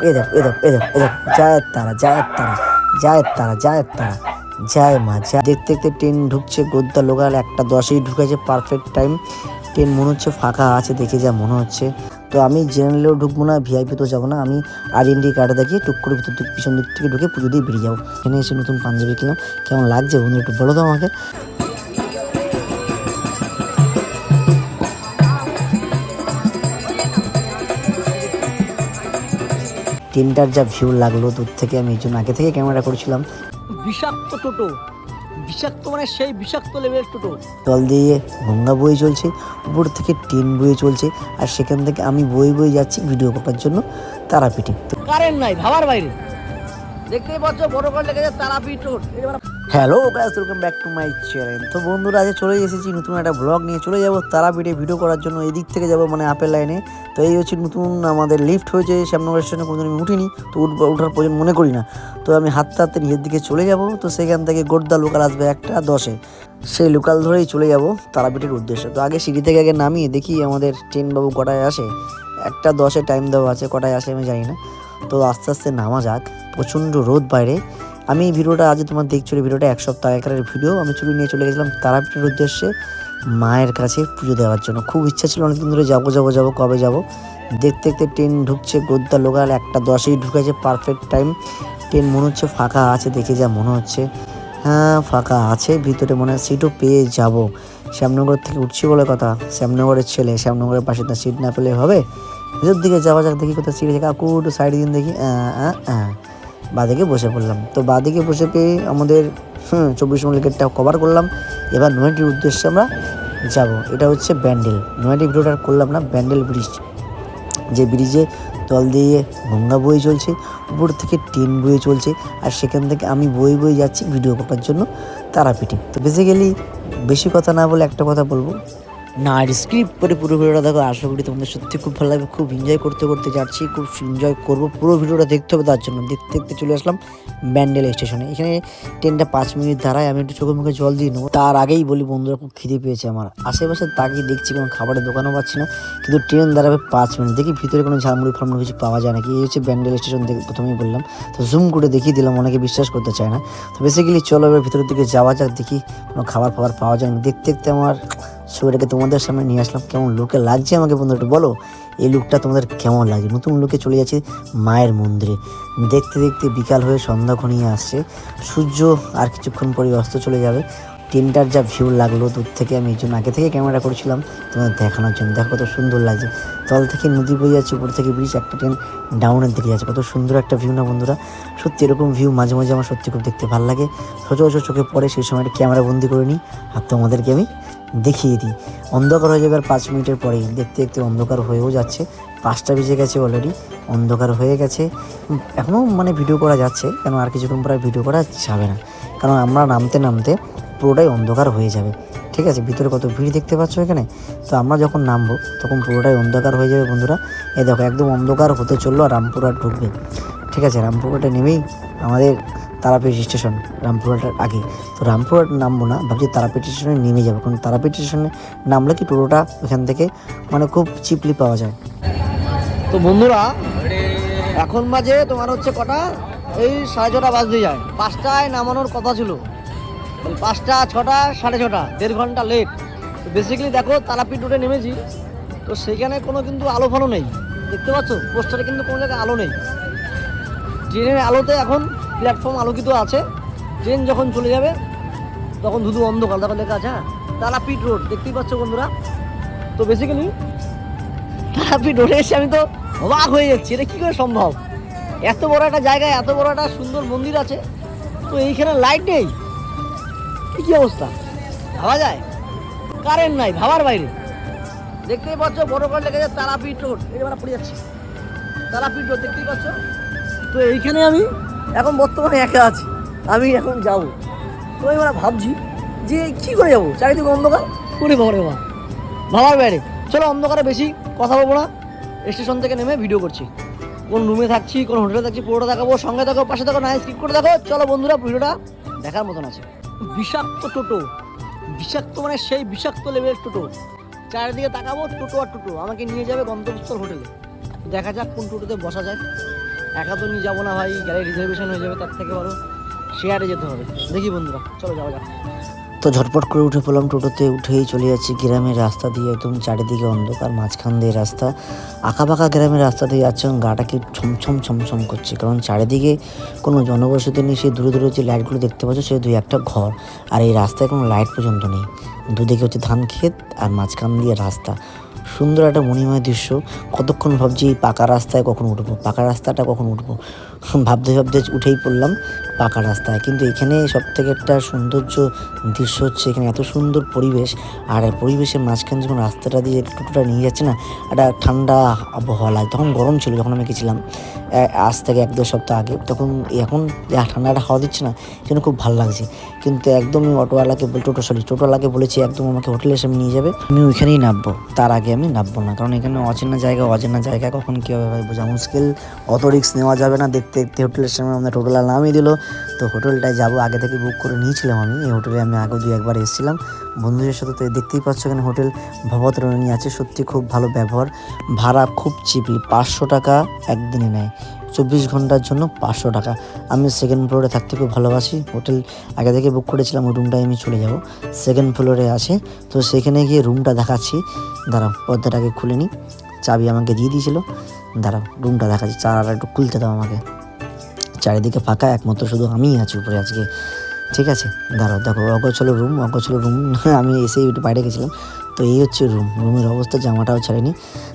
এ দেখো এ দেখো এ দেখো এ দেখো জায়ের তারা জায়ের তারা জায়ের তারা জায়ের তারা যায় মা যা দেখতে দেখতে ট্রেন ঢুকছে গোদ্দা লোকাল 1:10-এই ঢুকেছে পারফেক্ট টাইম। ট্রেন মনে হচ্ছে ফাঁকা আছে দেখে যা মনে হচ্ছে। তো আমি জেনারেলেও ঢুকবো না, ভিআইপি তো যাবো না, আমি আইডেন্টি কার্ডে দেখিয়ে টুক করে ভিতর দিকে পিছন দিক থেকে ঢুকে পুজো দিয়ে বেরিয়ে যাবো। এখানে এসে নতুন পাঞ্জাবি কিনলাম, কেমন লাগছে বন্ধু একটু বলো তো আমাকে। ট্রেনটার যা ভিউ লাগলো দূর থেকে, আমি এই জন্য আগে থেকে ক্যামেরা করেছিলাম। বিষাক্ত টোটো, বিষাক্ত মানে সেই বিষাক্ত লেভেলের টোটো। তল দিয়ে গঙ্গা বয়ে চলছে, উপর থেকে ট্রেন বয়ে চলছে, আর সেখান থেকে আমি বয়ে বয়ে যাচ্ছি ভিডিও করার জন্য তারাপীঠে। কারেন্ট নাই, ভাবার বাইরে। দেখতেই পাচ্ছ বড় করে লেগেছে Tarapith road. Hello guys, welcome back to my channel. তো বন্ধুরা আজ চলে এসেছি নতুন একটা ব্লগ নিয়ে, চলে যাব তারাপীঠে ভিডিও করার জন্য। এই দিক থেকে যাব মানে আপেল লাইনে। তো এই হচ্ছে নতুন আমাদের লিফট হয়েছে শ্যামনগর স্টেশনে, কোনোদিন আমি উঠিনি, তো ওঠার প্রয়োজন মনে করি না। তো আমি হাঁটতে হাঁটতে নিজের দিকে চলে যাব। তো সেখান থেকে গোড্ডা লোকাল আসবে 1:10-এ, সেই লোকাল ধরেই চলে যাব তারাপীঠের উদ্দেশ্যে। তো আগে সিঁড়ি থেকে আগে নামিয়ে দেখি আমাদের ট্রেন বাবু কটায় আসে। 1:10-এ টাইম দেওয়া আছে, কটায় আসে আমি জানি না। তো আস্তে আস্তে নামা যাক, প্রচণ্ড রোদ বাইরে। আমি এই ভিডিওটা আজ তোমার দেখছো, ভিডিওটা 1 সপ্তাহ আগেকার ভিডিও। আমি চুরি নিয়ে চলে গেছিলাম তারাপীঠের উদ্দেশ্যে মায়ের কাছে পুজো দেওয়ার জন্য। খুব ইচ্ছা ছিল অনেকদিন ধরে যাবো যাবো যাবো, কবে যাব। দেখতে দেখতে ট্রেন ঢুকছে গোদ্দা লোকাল 1:10-এই ঢুকেছে পারফেক্ট টাইম। ট্রেন মনে হচ্ছে ফাঁকা আছে দেখে যা মনে হচ্ছে। হ্যাঁ ফাঁকা আছে, ভিতরে মনে হয় সিটও পেয়ে যাব। শ্যামনগর থেকে উঠছি বলে কথা, শ্যামনগরের ছেলে, শ্যামনগরের পাশে তো সিট না পেলে হবে। ভিতর দিকে যাওয়া যাক, দেখি কোথাও সিট আছে। কাকু একটু সাইড দিন দেখি। বাঁদিকে বসে পড়লাম। তো বাঁদিকে বসে পেয়ে আমাদের 24 নম্বর গেটটা কভার করলাম। এবার নয়াটির উদ্দেশ্যে আমরা যাব। এটা হচ্ছে ব্যান্ডেল, নয়াটি ভিডিওটা করলাম না, ব্যান্ডেল ব্রিজ, যে ব্রিজে তল দিয়ে গঙ্গা বয়ে চলছে, উপর থেকে ট্রেন বয়ে চলছে, আর সেখান থেকে আমি বয়ে বয়ে যাচ্ছি ভিডিও করার জন্য তারাপীঠে। তো বেসিক্যালি বেশি কথা না বলে একটা কথা বলবো না, স্ক্রিপ্ট করে পুরো ভিডিওটা দেখো। আশা করি তোমাদের সত্যি খুব ভালো লাগবে। খুব এনজয় করতে করতে যাচ্ছি, খুব এনজয় করবো। পুরো ভিডিওটা দেখতে হবে, তার জন্য দেখতে দেখতে চলে আসলাম ব্যান্ডেল স্টেশনে। এখানে ট্রেনটা 5 মিনিট দাঁড়ায়, আমি একটু চোখে মুখে জল দিয়ে নেবো। তার আগেই বলি বন্ধুরা, খুব খিদে পেয়েছে আমার। আশেপাশে তাকিয়ে দেখছি কোনো খাবারের দোকানও পাচ্ছি না, কিন্তু ট্রেন দাঁড়াবে 5 মিনিট। দেখি ভিতরে কোনো ঝালমুড়ি ফালমুড়ি কিছু পাওয়া যায় নাকি। এই হচ্ছে ব্যান্ডেল স্টেশন, প্রথমেই বললাম। তো জুম করে দেখিয়ে দিলাম, অনেকে বিশ্বাস করতে চায় না। তো বেসিক্যালি চলো এবার ভিতরের দিকে যাওয়া যাক, দেখি কোনো খাবার ফাবার পাওয়া যায় না। দেখতে দেখতে আমার ছবিটাকে তোমাদের সামনে নিয়ে আসলাম। কেমন লুকে লাগছে আমাকে বন্ধু একটু বলো, এই লুকটা তোমাদের কেমন লাগে। নতুন লুকে চলে যাচ্ছে মায়ের মন্দিরে। দেখতে দেখতে বিকাল হয়ে সন্ধ্যা ঘনিয়ে আসছে, সূর্য আর কিছুক্ষণ পরে অস্ত চলে যাবে। ট্রেনটার যা ভিউ লাগলো দূর থেকে, আমি এই জন্য আগে থেকে ক্যামেরা করেছিলাম তোমাদের দেখানোর জন্য। দেখো কত সুন্দর লাগছে, তল থেকে নদী বয়ে যাচ্ছে, উপর থেকে ব্রিজ, একটা ট্রেন ডাউনের দিকে যাচ্ছে। কত সুন্দর একটা ভিউ না বন্ধুরা। সত্যি এরকম ভিউ মাঝে মাঝে আমার সত্যি খুব দেখতে ভালো লাগে। সচরাচর চোখে পড়ে, সেই সময় একটা ক্যামেরা বন্দি করে নিই আর তোমাদেরকে আমি দেখিয়ে দিই। অন্ধকার হয়ে যাবে আর 5 মিনিটের পরেই। দেখতে দেখতে অন্ধকার হয়েও যাচ্ছে, 5টা বেজে গেছে অলরেডি, অন্ধকার হয়ে গেছে। এখনও মানে ভিডিও করা যাচ্ছে, কেন আর কিছুক্ষণ পরে ভিডিও করা যাবে না, কারণ আমরা নামতে নামতে পুরোটাই অন্ধকার হয়ে যাবে। ঠিক আছে, ভিতরে কত ভিড় দেখতে পাচ্ছ এখানে। তো আমরা যখন নামবো তখন পুরোটাই অন্ধকার হয়ে যাবে বন্ধুরা। এই দেখো একদম অন্ধকার হতে চললো, আর রামপুরহাট ঢুকবে। ঠিক আছে, রামপুরহাটে নেমেই আমাদের তারাপীঠ স্টেশন, রামপুরহাটের আগে। তো রামপুরহাট নামবো না, ভাবছি তারাপীঠ স্টেশনে নেমে যাবো, কারণ তারাপীঠ স্টেশনে নামলে কি টোটোটা ওখান থেকে মানে খুব চিপলি পাওয়া যায়। তো বন্ধুরা এখন বাজে তোমার হচ্ছে কটা, এই 6:30 বাজতে যায়। 5টায় নামানোর কথা ছিল, 5টা 6টা 6:30, 1.5 ঘন্টা লেট। তো বেসিক্যালি দেখো তারাপীঠ রোডে নেমেছি, তো সেখানে কোনো কিন্তু আলো ফালো নেই। দেখতে পাচ্ছ পোস্টারে কিন্তু কোনো জায়গায় আলো নেই। ট্রেনের আলোতে এখন প্ল্যাটফর্ম আলোকিত আছে, ট্রেন যখন চলে যাবে তখন শুধু অন্ধকার। দেখো লেখা আছে তারাপীঠ রোড, দেখতেই পাচ্ছ বন্ধুরা। তো বেসিক্যালি তারাপীঠ রোডে এসে আমি তো অবাক হয়ে যাচ্ছি, এটা কী করে সম্ভব। এত বড় একটা জায়গায় এত বড় একটা সুন্দর মন্দির আছে, তো এইখানে লাইট নেই, কী অবস্থা ভাবা যায়। কারেন্ট নাই, ভাবার বাইরে। দেখতেই পাচ্ছ বড় করে লেগেছে তারাপীঠ রোড, এই আমরা পড়ে যাচ্ছি তারাপীঠ রোড, দেখতেই পাচ্ছ। তো এইখানে আমি এখন বর্তমানে একা আছি, আমি এখন যাব। তো আমরা ভাবছি যে কী করে যাবো, চারিদিকে অন্ধকার করে বাবা ভাবার বাইরে। চলো অন্ধকারে বেশি কথা বলবো না, স্টেশন থেকে নেমে ভিডিও করছি। কোন রুমে থাকছি, কোন হোটেলে থাকছি, পুরোটা দেখাবো। সঙ্গে থাকো, পাশে থাকো, না স্কিপ করে দেখো। চলো বন্ধুরা, ভিডিওটা দেখার মতন আছে। বিষাক্ত টোটো, বিষাক্ত মানে সেই বিষাক্ত লেভেলের টোটো। চারিদিকে তাকাবো টোটো আর টোটো, আমাকে নিয়ে যাবে গন্তব্যস্থল হোটেলে। দেখা যাক কোন টোটোতে বসা যায়। একা তো নিয়ে যাবো না ভাই, গাড়ি রিজার্ভেশন হয়ে যাবে, তার থেকে বড় শেয়ারে যেতে হবে। দেখি বন্ধুরা, চলো যাওয়া যাক। তো ঝটপট করে উঠে পড়লাম, টোটোতে উঠেই চলে যাচ্ছি গ্রামের রাস্তা দিয়ে, একদম চারিদিকে অন্ধকার, মাঝখান দিয়ে রাস্তা, আঁকাবাঁকা গ্রামের রাস্তা দিয়ে যাচ্ছে, গাটাকে ছমছম ছমছম করছে, কারণ চারিদিকে কোনো জনবসতি নেই। সেই দূরে দূরে যে লাইটগুলো দেখতে পাচ্ছ সে দুই একটা ঘর, আর এই রাস্তায় কোনো লাইট পর্যন্ত নেই। দুদিকে হচ্ছে ধান ক্ষেত আর মাঝখান দিয়ে রাস্তা, সুন্দর একটা মণিময় দৃশ্য। কতক্ষণ ভাবছি এই পাকা রাস্তায় কখন উঠবো, পাকা রাস্তাটা কখন উঠবো, ভাবতে ভাবতে উঠেই পড়লাম পাকা রাস্তায়। কিন্তু এখানে সব থেকে একটা সৌন্দর্য দৃশ্য হচ্ছে এখানে এত সুন্দর পরিবেশ, আর পরিবেশের মাঝখানে যখন রাস্তাটা দিয়ে টোটোটা নিয়ে যাচ্ছে না, একটা ঠান্ডা আবহাওয়া লাগে। তখন গরম ছিল যখন আমি গেছিলাম, আজ থেকে 1-2 সপ্তাহ আগে, তখন এখন ঠান্ডাটা হাওয়া দিচ্ছে না, যেন খুব ভালো লাগছে। কিন্তু একদমই টোটোওয়ালাকে বলেছি একদম আমাকে হোটেলের সামনে নিয়ে যাবে, আমি ওইখানেই নামবো, তার আগে আমি নামবো না, কারণ এখানে অচেনা জায়গা কখন কী হবে ভাই বোঝা মুশকিল, অত রিস্ক নেওয়া যাবে না। দেখতে দেখতে হোটেলের সামনে আমরা টোটোওয়ালা নামিয়ে দিল। তো হোটেলটায় যাবো, আগে থেকে বুক করে নিয়েছিলাম আমি, এই হোটেলে আমি আগে 2-1 বার এসেছিলাম বন্ধুদের সাথে। তো দেখতেই পাচ্ছ এখানে হোটেল ভবতরণী আছে, সত্যি খুব ভালো ব্যবহার, ভাড়া খুব চিপলি, 500 টাকা একদিনে নেয়, 24 ঘন্টার জন্য 500 টাকা। আমি সেকেন্ড ফ্লোরে থাকতে খুব ভালোবাসি, হোটেল আগে থেকে বুক করেছিলাম, ওই রুমটায় আমি চলে যাব, সেকেন্ড ফ্লোরে আছে। তো সেখানে গিয়ে রুমটা দেখাচ্ছি, দাঁড়াও পর্দাটাকে খুলে নিই, চাবি আমাকে দিয়ে দিয়েছিল, দাঁড়াও রুমটা দেখাচ্ছি, চারাটা একটু খুলতে দাও আমাকে। চারিদিকে ফাঁকা, একমাত্র শুধু আমিই আছি উপরে আজকে, ঠিক আছে। দাঁড়াও, দেখো অগোছালো রুম আমি এসেই একটু বাইরে গেছিলাম। তো এই হচ্ছে রুমের অবস্থা, জামাটাও ছাড়েনি,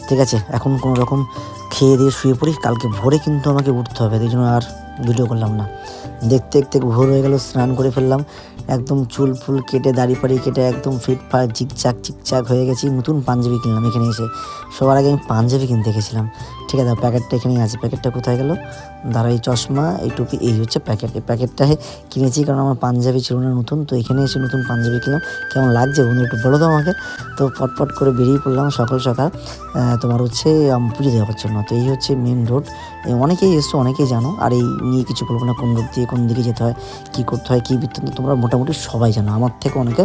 ঠিক আছে। এখন কোনো রকম খেয়ে দিয়ে শুয়ে পড়ি, কালকে ভোরে কিন্তু আমাকে উঠতে হবে, এই জন্য আর ভিডিও করলাম না। দেখতে দেখতে ভোর হয়ে গেল, স্নান করে ফেললাম, একদম চুল ফুল কেটে দাড়ি পাড়ি কেটে একদম ফিটফাট চিকচাক হয়ে গেছি। নতুন পাঞ্জাবি কিনলাম এখানে এসে, সবার আগে আমি পাঞ্জাবি কিনতে গেছিলাম, ঠিক আছে। প্যাকেটটা এখানেই আছে, প্যাকেটটা কোথায় গেল, দাঁড়া, এই চশমা এই টুপি, এই হচ্ছে প্যাকেট। এই প্যাকেটটা কিনেছি কারণ আমার পাঞ্জাবি ছিল না নতুন, তো এখানে এসে নতুন পাঞ্জাবি কিনলাম। কেমন লাগছে বন্ধু একটু বলো তো আমাকে। তো ফটফট করে বেরিয়ে পড়লাম সকাল সকাল, তোমার হচ্ছে পুজো দেওয়ার জন্য। তো এই হচ্ছে মেন রোড, অনেকেই এসছো, অনেকেই জানো, আর এই নিয়ে কিছু বলবো না, কোন রোড দিয়ে কোন দিকে যেতে হয়, কী করতে হয়, কী বৃত্তান্ত তোমরা মোটামুটি সবাই জানো, আমার থেকে অনেকে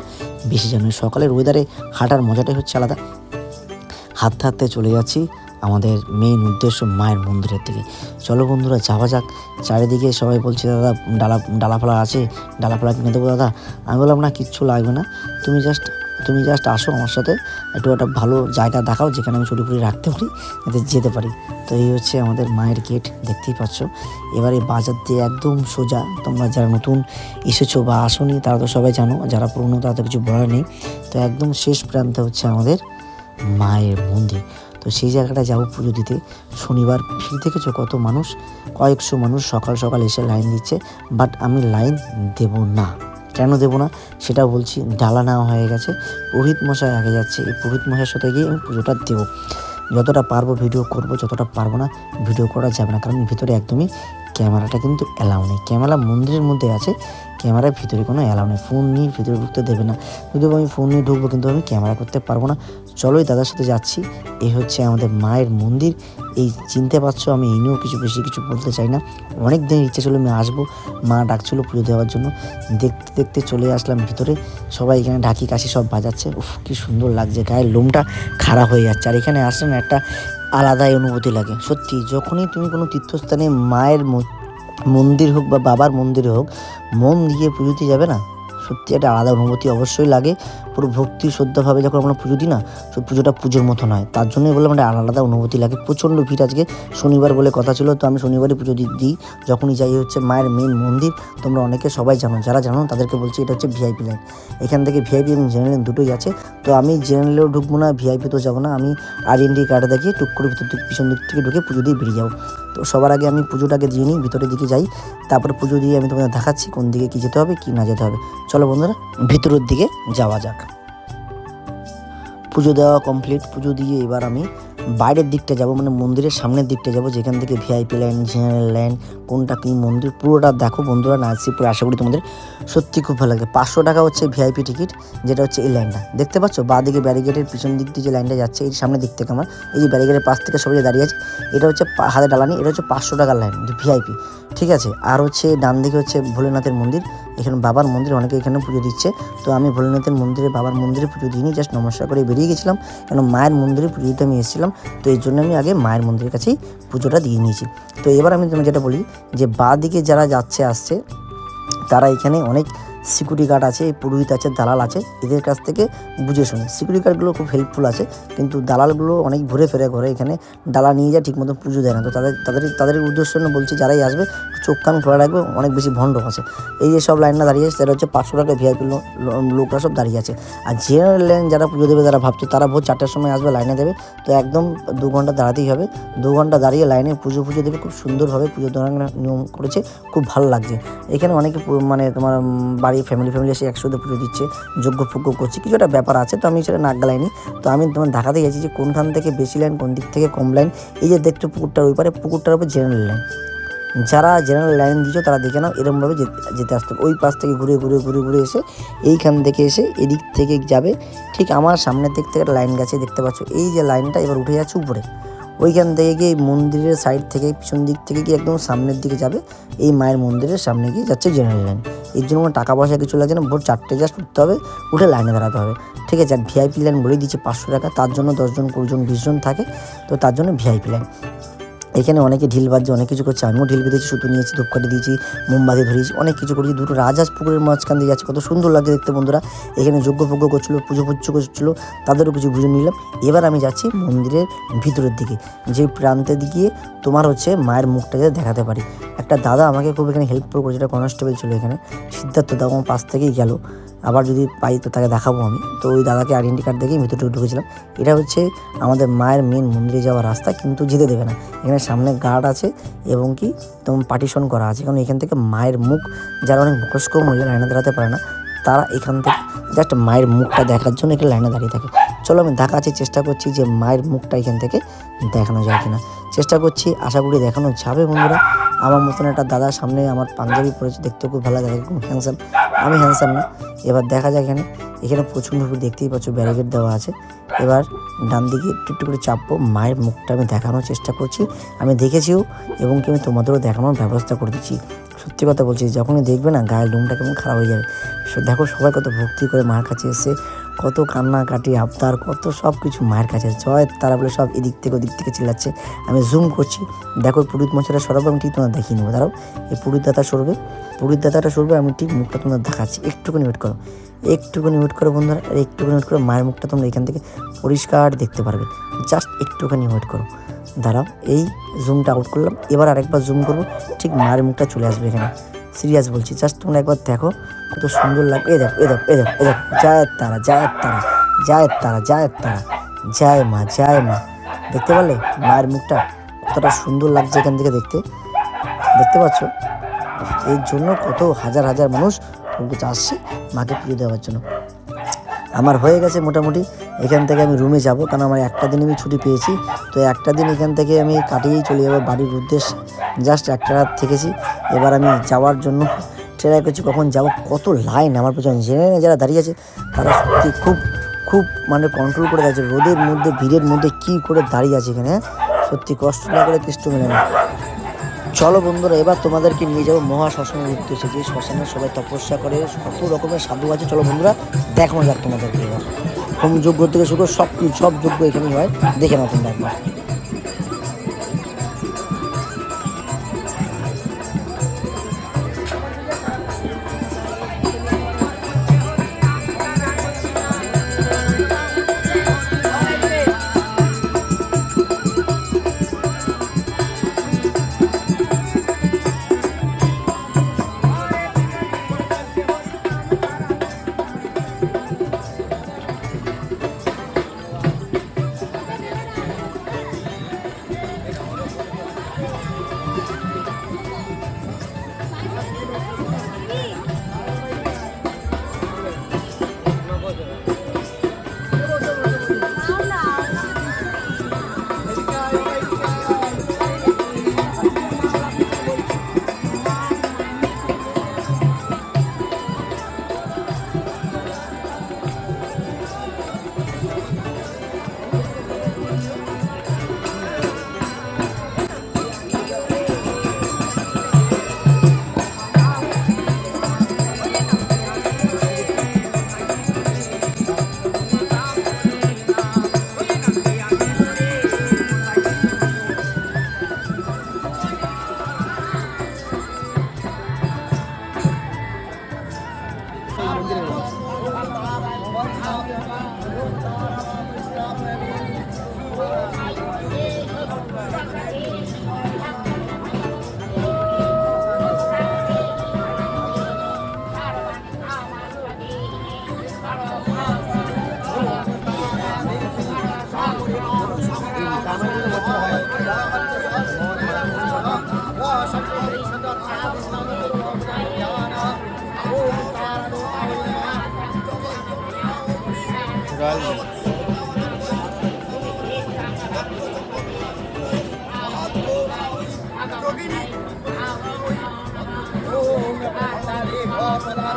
বেশি জানো। সকালের ওয়েদারে হাঁটার মজাটাই হচ্ছে আলাদা। হাঁটতে হাঁটতে চলে যাচ্ছি আমাদের মেইন উদ্দেশ্য মায়ের মন্দিরের দিকে। চলো বন্ধুরা যাওয়া যাক। চারিদিকে সবাই বলছে দাদা ডালাফালা আছে, ডালাফালা কিনে দেবো দাদা। আমি বললাম না, কিচ্ছু লাগবে না, তুমি জাস্ট আসো আমার সাথে, একটু একটা ভালো জায়গা দেখাও যেখানে আমি ছুটি ফুটি রাখতে পারি, যাতে যেতে পারি। তো এই হচ্ছে আমাদের মায়ের গেট, দেখতেই পাচ্ছ। এবারে বাজার দিয়ে একদম সোজা, তোমরা যারা নতুন এসেছো বা আসোনি তারা তো সবাই জানো, যারা পুরনো তারা তো কিছু বলার নেই। তো একদম শেষ প্রান্তে হচ্ছে আমাদের মায়ের মন্দির। তো সেই জায়গাটা যাবো পুজো দিতে। শনিবার ভিড় দেখেছো কত মানুষ, কয়েকশো মানুষ সকাল সকাল এসে লাইন দিচ্ছে, বাট আমি লাইন দেব না। কেন দেবো না সেটা বলছি, ডালা নেওয়া হয়ে গেছে, পুরোহিত মশাই আগে যাচ্ছে, এই পুরোহিত মশাইয়ের সাথে গিয়ে আমি পুজোটা দেবো। যতটা পারবো ভিডিও করব, যতটা পারবো না ভিডিও করা যাবে না, কারণ ভিতরে একদমই ক্যামেরাটা কিন্তু অ্যালাউ নেই। ক্যামেরা মন্দিরের মধ্যে আছে, ক্যামেরার ভিতরে কোনো অ্যালাউ নেই, ফোন নিয়ে ভিতরে ঢুকতে দেবে না। যদিও আমি ফোন নিয়ে ঢুকবো, কিন্তু আমি ক্যামেরা করতে পারবো না। চলোই দাদার সাথে যাচ্ছি। এই হচ্ছে আমাদের মায়ের মন্দির, এই চিনতে পারছো। আমি এই নিয়েও বেশি কিছু বলতে চাই না, অনেক দিন ইচ্ছে ছিল আমি আসবো, মা ডাকছিল পুজো দেওয়ার জন্য। দেখতে দেখতে চলে আসলাম ভিতরে, সবাই এখানে ঢাকি কাশি সব বাজাচ্ছে, উফ কি সুন্দর লাগছে, গায়ের লোমটা খারাপ হয়ে যাচ্ছে। আর এখানে আসলে না একটা আলাদাই অনুভূতি লাগে সত্যি। যখনই তুমি কোনো তীর্থস্থানে মায়ের মন্দির হোক বা বাবার মন্দিরে হোক, মন দিয়ে পুজো দিয়ে যাবে না, সত্যি একটা আলাদা অনুভূতি অবশ্যই লাগে। পুরো ভক্তি শ্রদ্ধাভাবে যখন আমরা পুজো দিই না, তো পুজোটা পুজোর মতো নয়, তার জন্যই বললাম একটা আলাদা অনুভূতি লাগে। প্রচণ্ড ভিড়, আজকে শনিবার বলে কথা ছিল, তো আমি শনিবারই পুজো দিই যখনই যাই। হচ্ছে মায়ের মেন মন্দির, তোমরা অনেকে সবাই জানো, যারা জানো তাদেরকে বলছি, এটা হচ্ছে ভিআইপি লাইন। এখান থেকে ভিআইপি এবং জেনারেল লাইন দুটোই আছে। তো আমি জেনারেলেও ঢুকবো না, ভিআইপি তো যাবো না, আমি আইডেন্টি কার্ড দেখিয়ে টুক করে পিছন দিক থেকে ঢুকে পুজো দিয়ে বেরিয়ে যাবো। তো সবার আগে আমি পুজোটাকে দিয়ে নিই, ভিতরের দিকে যাই, তারপরে পুজো দিয়ে আমি তোমাদের দেখাচ্ছি কোন দিকে কী যেতে হবে কি না যেতে হবে। চলো বন্ধুরা ভিতরের দিকে যাওয়া যাক। পুজো দেওয়া কমপ্লিট, পুজো দিয়ে এবার আমি বাইরের দিকটা যাব, মানে মন্দিরের সামনের দিকটা যাব, যেখান থেকে ভিআইপি লাইন, জেনারেল লাইন, কোনটা কি মন্দির পুরোটা দেখো বন্ধুরা। নার্সিপুর আশা করি তোমাদের সত্যি খুব ভালো লাগে। 500 টাকা হচ্ছে ভিআইপি টিকিট, যেটা হচ্ছে এই লাইনটা দেখতে পাচ্ছ, বাঁ দিকে ব্যারিকেডের পিছন দিক দিয়ে যে লাইনটা যাচ্ছে, এই সামনের দিক থেকে আমার এই যে ব্যারিকেডের পাশ থেকে সবাই দাঁড়িয়ে আছে, এটা হচ্ছে হাতে ডালানি, এটা হচ্ছে 500 টাকার লাইন ভিআইপি, ঠিক আছে। আর হচ্ছে ডান দিকে হচ্ছে ভোলেনাথের মন্দির, এখানে বাবার মন্দির, অনেকে এখানে পুজো দিচ্ছে। তো আমি ভোলেনাথের মন্দিরে, বাবার মন্দিরে পুজো দিইনি, জাস্ট নমস্কার করে বেরিয়ে গেছিলাম, কেন মায়ের মন্দিরে পুজো দিতে আমি এসেছিলাম। তো এই জন্য আমি আগে মায়ের মন্দিরের কাছেই পুজোটা দিয়ে নিয়েছি। তো এবার আমি তোমার যেটা বলি যে বাঁ দিকে যারা যাচ্ছে আসছে তারা এখানে অনেক সিকিউরিটি গার্ড আছে, পুরোহিত আছে, দালাল আছে, এদের কাছ থেকে বুঝে শুনে। সিকিউরিটি গার্ডগুলো খুব হেল্পফুল আছে, কিন্তু দালালগুলো অনেক ঘুরে ফেরে ঘরে এখানে ডালা নিয়ে যায়, ঠিকমতো পুজো দেয় না। তো তাদের উদ্দেশ্য বলছি যারাই আসবে চোখ কান খোলা রাখবে, অনেক বেশি ভণ্ড আছে। এই যে সব লাইনটা দাঁড়িয়ে আছে সেটা হচ্ছে 500 টাকা ভিআইপি লোকরা সব দাঁড়িয়ে আছে। আর জেনারেল লাইন যারা পুজো দেবে তারা ভাবছে তারা ভোর 4টার সময় আসবে, লাইনে দেবে, তো একদম 2 ঘন্টা দাঁড়াতেই হবে। 2 ঘন্টা দাঁড়িয়ে লাইনে পুজো দেবে, খুব সুন্দরভাবে পুজো দেওয়ার নিয়ম করেছে, খুব ভালো লাগছে। এখানে অনেকে মানে তোমার বাড়ির ফ্যামিলি এসে একসাথে পুজো দিচ্ছে, যজ্ঞ করছে, কিছু একটা ব্যাপার আছে, তো আমি সেটা নাক গালাইনি। তো আমি তোমার দেখাতে গেছি যে কোনখান থেকে বেশি লাইন, কোন দিক থেকে কম লাইন। এই যে দেখছো পুকুরটার ওই পারে, পুকুরটার উপর জেনারেল লাইন, যারা জেনারেল লাইন দিচ্ছ তারা দেখে নাও, এরকমভাবে যেতে আসতে হবে। ওই পাশ থেকে ঘুরে এসে এইখান থেকে এসে এদিক থেকে যাবে, ঠিক আমার সামনের দিক থেকে একটা লাইন গেছে দেখতে পাচ্ছ, এই যে লাইনটা এবার উঠে যাচ্ছে উপরে, ওইখান থেকে গিয়ে মন্দিরের সাইড থেকে পিছন দিক থেকে গিয়ে একদম সামনের দিকে যাবে, এই মায়ের মন্দিরের সামনে গিয়ে যাচ্ছে জেনারেল লাইন। এর জন্য কোনো টাকা পয়সা কিছু লাগছে না, ভোর 4টে জাস্ট উঠতে হবে, উঠে লাইনে দাঁড়াতে হবে, ঠিক আছে। আর ভিআইপি লাইন বলে দিচ্ছে 500 টাকা, তার জন্য 10 জন 20 জন 20 জন থাকে, তো তার জন্য ভিআইপি লাইন। এখানে অনেকে ঢিল বাজছে, অনেক কিছু করছে, আমিও ঢিল বেঁধেছি, সুতো নিয়েছি, ধূপকাঠি দিয়েছি, মোমবাতি ধরিয়েছি, অনেক কিছু করেছি। দুটো রাজহাঁস পুকুরের মাঝখান দিয়ে যাচ্ছে, কত সুন্দর লাগে দেখতে বন্ধুরা। এখানে যজ্ঞ করছিলো, পুজো করছিলো, তাদেরও কিছু বুঝে নিলাম। এবার আমি যাচ্ছি মন্দিরের ভিতরের দিকে, যে প্রান্তের দিকে তোমার হচ্ছে মায়ের মুখটা যাতে দেখাতে পারি। একটা দাদা আমাকে খুব এখানে হেল্প করে, যেটা কনস্টেবল ছিল এখানে, সিদ্ধার্থ দা, আমার পাশ থেকেই গেল, আবার যদি পাই তো তাকে দেখাবো আমি। তো ওই দাদাকে আইডেন্টি কার্ড দেখেই ভিতরে ঢুকেছিলাম। এটা হচ্ছে আমাদের মায়ের মেন মন্দিরে যাওয়ার রাস্তা, কিন্তু যেতে দেবে না, এখানে সামনে গার্ড আছে এবং কি তোমার পার্টিশন করা আছে, কারণ এখান থেকে মায়ের মুখ, যারা অনেক বয়স্ক মহিলা লাইনে দাঁড়াতে পারে না, তারা এখান থেকে জাস্ট মায়ের মুখটা দেখার জন্য এখানে লাইনে দাঁড়িয়ে থাকে। চলো আমি দেখাচ্ছি, চেষ্টা করছি যে মায়ের মুখটা এখান থেকে দেখানো যায় কিনা, চেষ্টা করছি, আশা করি দেখানো যাবে বন্ধুরা। আমার মতন একটা দাদার সামনে আমার পাঞ্জাবি পরেছে, দেখতে খুব ভালো লাগে, খুব হ্যান্ডসাম, আমি হ্যান্ডসাম না। এবার দেখা যায় এখানে প্রচণ্ড দেখতেই পাচ্ছ ব্যারিকেড দেওয়া আছে। এবার ডান দিকে একটু করে চাপবো, মায়ের মুখটা আমি দেখানোর চেষ্টা করছি, আমি দেখেছিও এবং কি আমি তোমাদেরও দেখানোর ব্যবস্থা করে দিচ্ছি। সত্যি কথা বলছি, যখনই দেখবে না গায়ের লোমটা কেমন খারাপ হয়ে যাবে। দেখো সবাই কত ভক্তি করে মায়ের কাছে এসে, কত কান্নাকাটি, আবদার, কত সব কিছু মায়ের কাছে, জয় তারা বলে সব এদিক থেকে ওদিক থেকে চিল্লাচ্ছে। আমি জুম করছি, দেখো পুরোহিত মশাইটা সরাবো, আমি ঠিক তোমার দেখিয়ে নেবো, দাঁড়াও, এই পুরোহিত দাদাটা সরবে, আমি ঠিক মুখটা তোমার দেখাচ্ছি, একটুখানি ওয়েট করো বন্ধুরা, একটুখানি ওয়েট করো, মায়ের মুখটা তোমরা এখান থেকে পরিষ্কার দেখতে পারবে, জাস্ট একটুখানি ওয়েট করো, দাঁড়াও, এই জুমটা আউট করলাম, এবার আরেকবার জুম করবো, ঠিক মায়ের মুখটা চলে আসবে এখানে, সিরিয়াস বলছি, জাস্ট তোমরা একবার দেখো কত সুন্দর লাগবে। এ দেখো, জয় তারা, জয় মা, দেখতে পারলে মায়ের মুখটা কতটা সুন্দর লাগছে এখান থেকে দেখতে পাচ্ছ। এর জন্য কত হাজার মানুষ আসছে মাকে পুজো দেওয়ার জন্য। আমার হয়ে গেছে মোটামুটি, এখান থেকে আমি রুমে যাব, কারণ আমার একটা দিন আমি ছুটি পেয়েছি, তো একটা দিন এখান থেকে আমি কাটিয়েই চলে যাবো বাড়ির উদ্দেশ্যে। জাস্ট একটা রাত থেকেছি, এবার আমি যাওয়ার জন্য ট্রাই করছি কখন যাব। কত লাইন আমার পেছনে, জেনে যারা দাঁড়িয়ে আছে তারা সত্যি খুব মানে কন্ট্রোল করে যাচ্ছে, রোদের মধ্যে ভিড়ের মধ্যে কি করে দাঁড়িয়ে আছে এখানে, সত্যি কষ্ট না করে কৃষ্ট মেলে না। চলো বন্ধুরা, এবার তোমাদেরকে নিয়ে যাবো মহা শ্মশানের উদ্দেশ্যে, যে শ্মশানে সবাই তপস্যা করে, কত রকমের সাধু আছে। চলো বন্ধুরা, দেখানো যাক তোমাদেরকে। এবার হোম যজ্ঞ থেকে শুরু সব যজ্ঞ এখানেই হয়, দেখে নাও তোমরা একবার। বুঝতে পারছি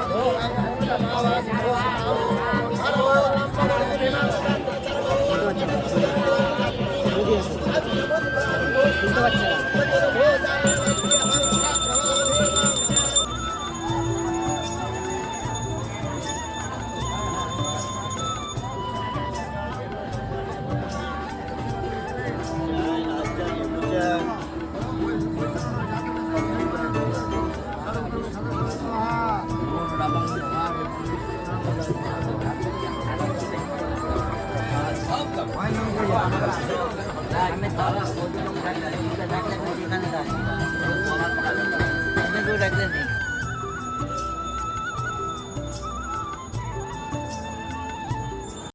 না।